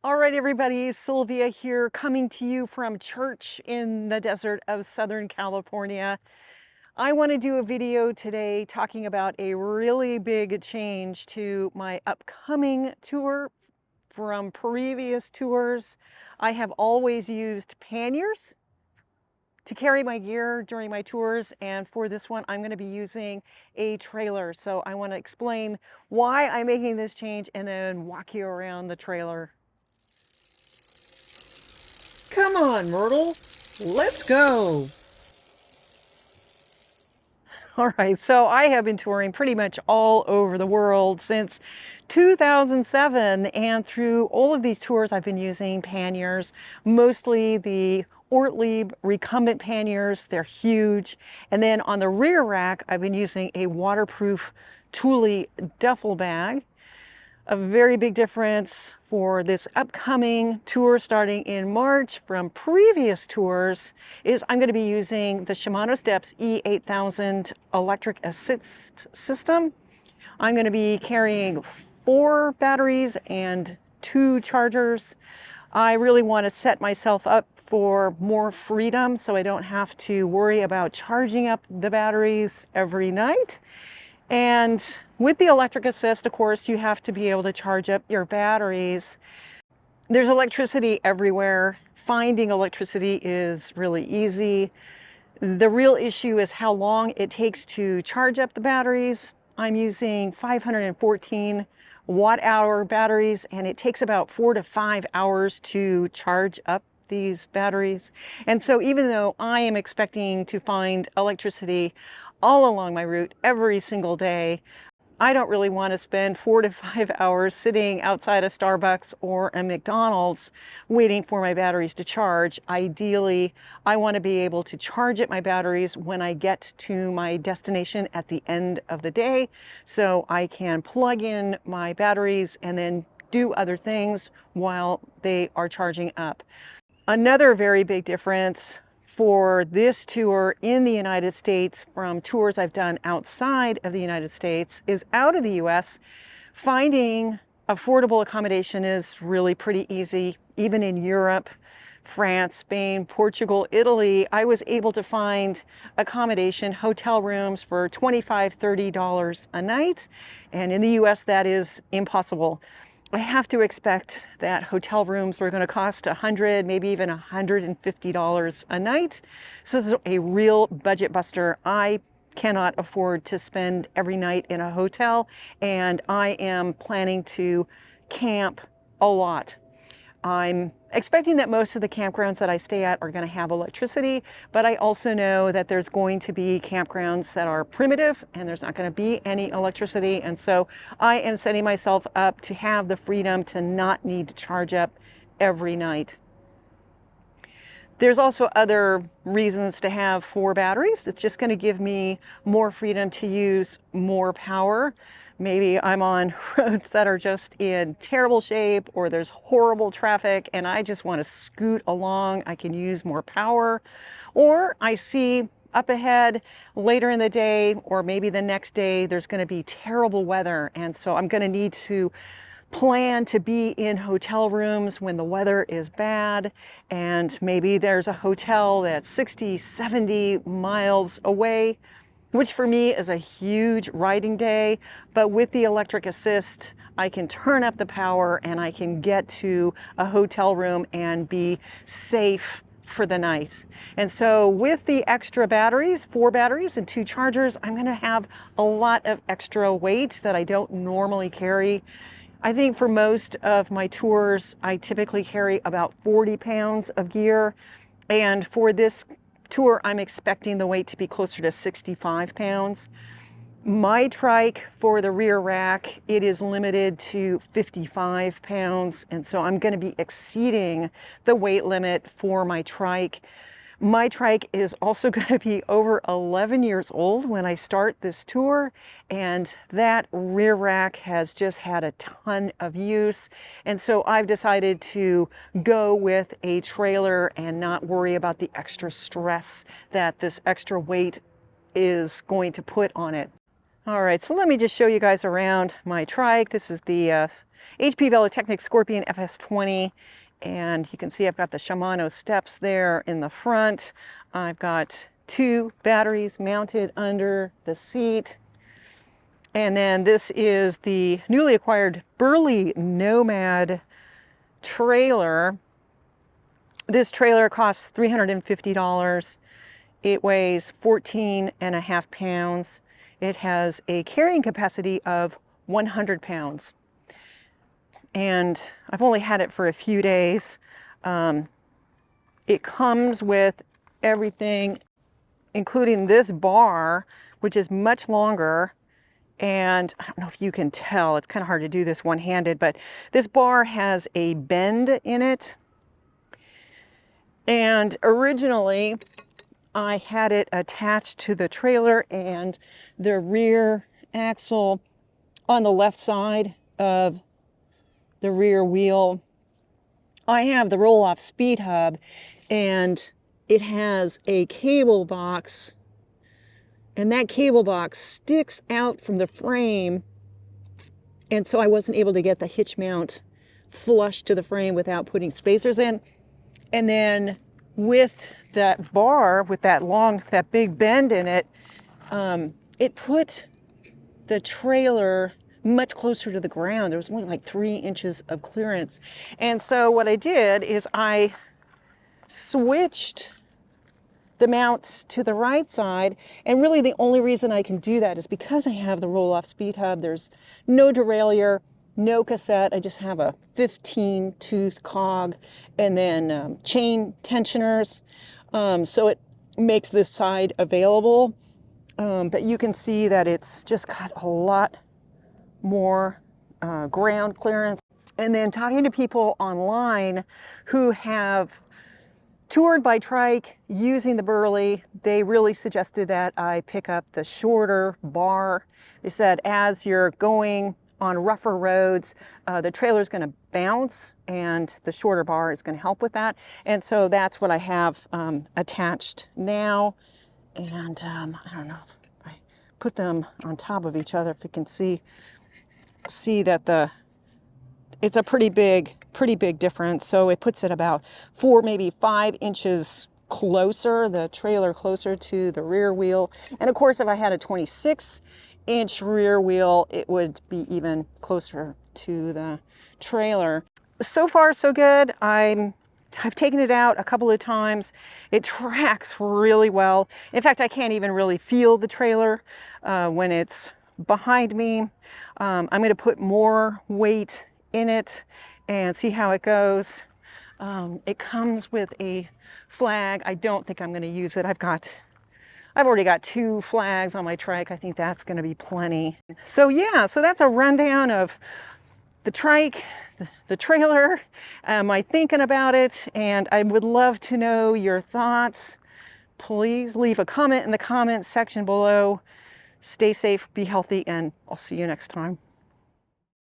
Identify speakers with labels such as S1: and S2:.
S1: All right, everybody, Sylvia here, coming to you from church in the desert of Southern California. I want to do a video today talking about a really big change to my upcoming tour from previous tours. I have always used panniers to carry my gear during my tours, and for this one I'm going to be using a trailer. So I want to explain why I'm making this change and then walk you around the trailer. Come on, Myrtle, let's go. All right, so I have been touring pretty much all over the world since 2007, and through all of these tours I've been using panniers, mostly the Ortlieb recumbent panniers. They're huge. And then on the rear rack I've been using a waterproof Thule duffel bag. A very big difference for this upcoming tour starting in March from previous tours is I'm going to be using the Shimano Steps E8000 electric assist system. I'm going to be carrying 4 batteries and 2 chargers. I really want to set myself up for more freedom so I don't have to worry about charging up the batteries every night. And with the electric assist, of course, you have to be able to charge up your batteries. There's electricity everywhere. Finding electricity is really easy. The real issue is how long it takes to charge up the batteries. I'm using 514 watt-hour batteries, and it takes about 4 to 5 hours to charge up these batteries. And so even though I am expecting to find electricity all along my route every single day, I don't really want to spend 4 to 5 hours sitting outside a Starbucks or a McDonald's waiting for my batteries to charge. Ideally, I want to be able to charge up my batteries when I get to my destination at the end of the day, so I can plug in my batteries and then do other things while they are charging up. Another very big difference for this tour in the United States from tours I've done outside of the United States is out of the US, finding affordable accommodation is really pretty easy. Even in Europe, France, Spain, Portugal, Italy, I was able to find accommodation, hotel rooms for $25, $30 a night. And in the US, that is impossible. I have to expect that hotel rooms are going to cost $100, maybe even $150 a night. So this is a real budget buster. I cannot afford to spend every night in a hotel, and I am planning to camp a lot. I'm expecting that most of the campgrounds that I stay at are going to have electricity, but I also know that there's going to be campgrounds that are primitive and there's not going to be any electricity. And so I am setting myself up to have the freedom to not need to charge up every night. There's also other reasons to have 4 batteries. It's just going to give me more freedom to use more power. Maybe I'm on roads that are just in terrible shape, or there's horrible traffic and I just want to scoot along. I can use more power. Or I see up ahead later in the day, or maybe the next day, there's going to be terrible weather, and so I'm going to need to plan to be in hotel rooms when the weather is bad, and maybe there's a hotel that's 60, 70 miles away, which for me is a huge riding day. But with the electric assist, I can turn up the power and I can get to a hotel room and be safe for the night. And so with the extra batteries, 4 batteries and 2 chargers, I'm going to have a lot of extra weight that I don't normally carry. I think for most of my tours, I typically carry about 40 pounds of gear. And for this tour, I'm expecting the weight to be closer to 65 pounds. My trike for the rear rack, it is limited to 55 pounds. And so I'm going to be exceeding the weight limit for my trike. My trike is also going to be over 11 years old when I start this tour, and that rear rack has just had a ton of use. And so I've decided to go with a trailer and not worry about the extra stress that this extra weight is going to put on it. All right, so let me just show you guys around my trike. This is the HP Velotechnic Scorpion FS20, and you can see I've got the Shimano steps there in the front. I've got 2 batteries mounted under the seat. And then this is the newly acquired Burley Nomad trailer. This trailer costs $350. It weighs 14.5 pounds. It has a carrying capacity of 100 pounds. And I've only had it for a few days. It comes with everything, including this bar, which is much longer. And I don't know if you can tell, it's kind of hard to do this one-handed, but this bar has a bend in it. And originally, I had it attached to the trailer and the rear axle on the left side of the rear wheel. I have the roll-off speed hub, and it has a cable box, and that cable box sticks out from the frame, and so I wasn't able to get the hitch mount flush to the frame without putting spacers in. And then with that bar, with that big bend in it, it put the trailer much closer to the ground. There was only like 3 inches of clearance. And so what I did is I switched the mount to the right side. And really the only reason I can do that is because I have the roll-off speed hub. There's no derailleur, no cassette. I just have a 15-tooth cog and then chain tensioners. So it makes this side available. But you can see that it's just got a lot more ground clearance. And then talking to people online who have toured by trike using the Burley, they really suggested that I pick up the shorter bar. They said as you're going on rougher roads, the trailer is going to bounce, and the shorter bar is going to help with that. And so that's what I have attached now. And I don't know if I put them on top of each other, if you can see that it's a pretty big difference. So it puts it about 4, maybe 5 inches closer, the trailer closer to the rear wheel. And of course, if I had a 26-inch rear wheel, it would be even closer to the trailer. So far, so good. I've taken it out a couple of times. It tracks really well. In fact, I can't even really feel the trailer when it's behind me. I'm going to put more weight in it and see how it goes. It comes with a flag. I don't think I'm going to use it. I've already got 2 flags on my trike. I think that's going to be plenty. So yeah, so that's a rundown of the trike, the trailer, my thinking about it, and I would love to know your thoughts. Please leave a comment in the comments section below. Stay safe, be healthy, and I'll see you next time.